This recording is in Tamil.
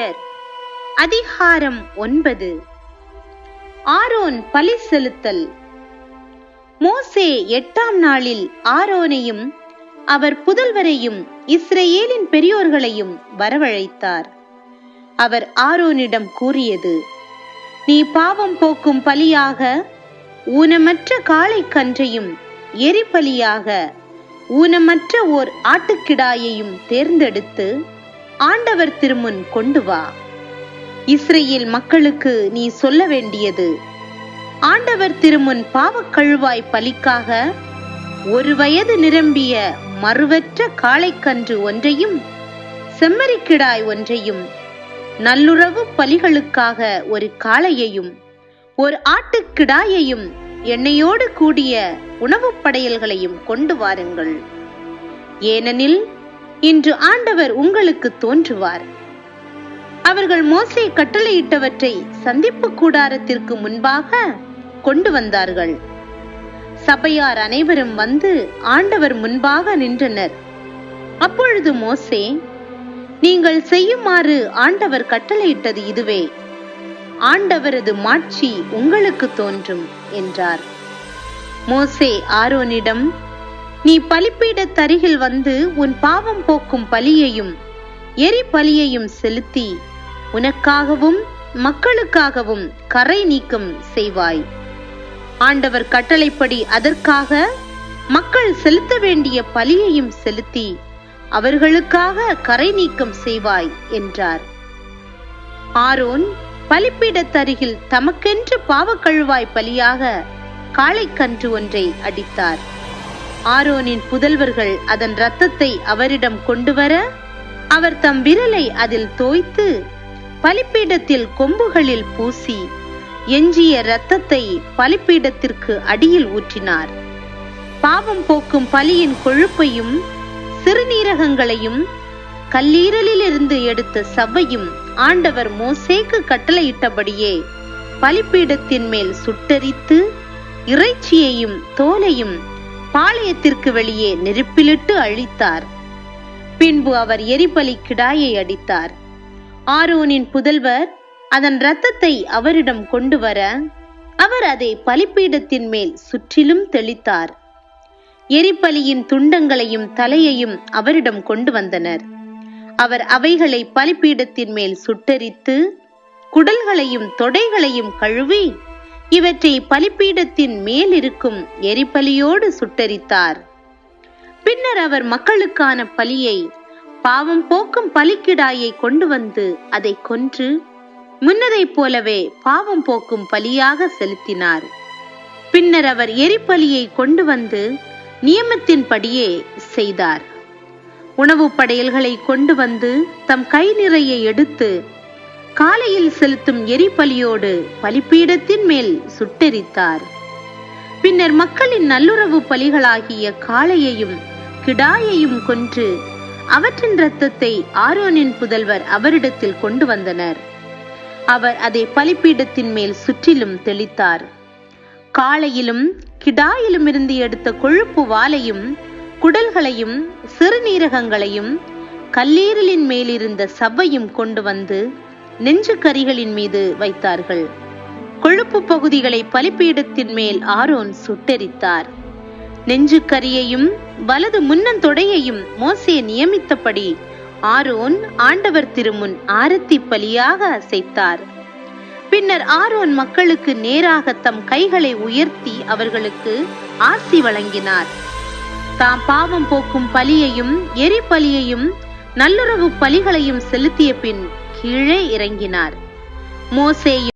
லேவியர் அதிகாரம் 9. ஆரோன் பலி செலுத்தல். மோசே 8ஆம் நாளில் ஆரோனையும் அவர் புதல்வரையும் இஸ்ரவேலின் பெரியோர்களையும் வரவழைத்தார். அவர் ஆரோனிடம் கூறியது: நீ பாவம் போக்கும் பலியாக ஊனமற்ற காளைக்கன்றையும் எரிபலியாக ஊனமற்ற ஓர் ஆட்டுக்கிடாயையும் தேர்ந்தெடுத்து ஆண்டவர் திருமுன் கொண்டு வா. இஸ்ரவேல் மக்களுக்கு நீ சொல்ல வேண்டியது: ஆண்டவர் திருமுன் பாவக்கழுவாய் பலிக்காக 1 வயது நிரம்பிய மறுவற்ற காளைக்கன்று ஒன்றையும் செம்மறிக்கிடாய் ஒன்றையும், நல்லுறவு பலிகளுக்காக 1 காளையையும் 1 ஆட்டுக்கிடாயையும் எண்ணெயோடு கூடிய உணவுப் படையல்களையும் கொண்டு வாருங்கள். ஏனெனில் இன்று ஆண்டவர் உங்களுக்கு தோன்றுவார். அவர்கள் மோசே கட்டளையிட்டவற்றை சந்திப்பு கூடாரத்திற்கு முன்பாக கொண்டு வந்தார்கள். சபையார் அனைவரும் வந்து ஆண்டவர் முன்பாக நின்றனர். அப்பொழுது மோசே, நீங்கள் செய்யுமாறு ஆண்டவர் கட்டளையிட்டது இதுவே. ஆண்டவரது மாட்சி உங்களுக்கு தோன்றும் என்றார். மோசே ஆரோனிடம், நீ பலிபீடத்தருகில் வந்து உன் பாவம் போக்கும் பலியையும் எரிபலியையும் செலுத்தி உனக்காகவும் மக்களுக்காகவும் கறை நீக்கம் செய்வாய். ஆண்டவர் கட்டளைப்படி அதற்காக மக்கள் செலுத்த வேண்டிய பலியையும் செலுத்தி அவர்களுக்காக கறை நீக்கம் செய்வாய் என்றார். ஆரோன் பலிபீடத்தருகில் தமக்கென்று பாவக்கழுவாய் பலியாக காளைக்கன்று ஒன்றை அடித்தார். ஆரோனின் புதல்வர்கள் அதன் இரத்தத்தை அவரிடம் கொண்டு வர, அவர் தம் விரலை அதில் தோய்த்து பலிபீடத்தில் கொம்புகளில் பூசி எஞ்சிய இரத்தத்தை பலிபீடத்திற்கு அடியில் ஊற்றினார். பாவம் போக்கும் பலியின் கொழுப்பையும் சிறுநீரகங்களையும் கல்லீரலிலிருந்து எடுத்த சவ்வையும் ஆண்டவர் மோசேக்கு கட்டளையிட்டபடியே பலிபீடத்தின் மேல் சுட்டெரித்து இறைச்சியையும் தோலையும் பாளையத்திற்கு வெளியே நெருப்பிலிட்டு அழித்தார். பின்பு அவர் எரிபலி கிடாயை அடித்தார். ஆரோனின் புதல்வர் அதன் இரத்தத்தை அவரிடம் கொண்டு வர, அவர் அதை பலிபீடத்தின் மேல் சுற்றிலும் தெளித்தார். எரிபலியின் துண்டங்களையும் தலையையும் அவரிடம் கொண்டு வந்தனர். அவர் அவைகளை பலிபீடத்தின் மேல் சுட்டெரித்து குடல்களையும் தொடைகளையும் கழுவி இவற்றை பலிபீடத்தின் மேல் இருக்கும் எரிபலியோடு சுட்டெரித்தார். பின்னர் அவர் மக்களுக்கான பலியை, பாவம் போக்கும் பலிக்கிடாயை கொண்டு வந்து அதை கொன்று முன்னதைப் போலவே பாவம் போக்கும் பலியாக செலுத்தினார். பின்னர் அவர் எரிபலியை கொண்டு வந்து நியமத்தின்படியே செய்தார். உணவு படையல்களை கொண்டு வந்து தம் கை நிறைய எடுத்து காலையில் செலுத்தும் எரிபலியோடு பலிபீடத்தின் மேல் சுட்டெரித்தார். பின்னர் மக்களின் நல்லுறவு பலிகளாகிய காளையையும் கிடாயையும் கொன்று அவற்றின் இரத்தத்தை ஆரோனின் புதல்வர் அவரிடத்தில் கொண்டு வந்தனர். அவர் அதை பலிபீடத்தின் மேல் சுற்றிலும் தெளித்தார். காளையிலும் கிடாயிலும் இருந்து எடுத்த கொழுப்பு வாலையும் குடல்களையும் சிறுநீரகங்களையும் கல்லீரலின் மேலிருந்த சவ்வையும் கொண்டு வந்து நெஞ்சு கரிகளின் மீது வைத்தார்கள். கொழுப்பு பகுதிகளை பலிபீடத்தின் மேல் ஆரோன் சுட்டெரித்தார். நெஞ்சு கரியையும் வலது முன்னந்தொடையையும் மோசே நியமித்தபடி ஆரோன் ஆண்டவர் திருமுன் ஆரத்தி பலியாக அசைத்தார். பின்னர் ஆரோன் மக்களுக்கு நேராக தம் கைகளை உயர்த்தி அவர்களுக்கு ஆசி வழங்கினார். தாம் பாவம் போக்கும் பலியையும் எரிபலியையும் நல்லுறவு பலிகளையும் செலுத்திய பின் கீழே இறங்கினார். மோசேயும்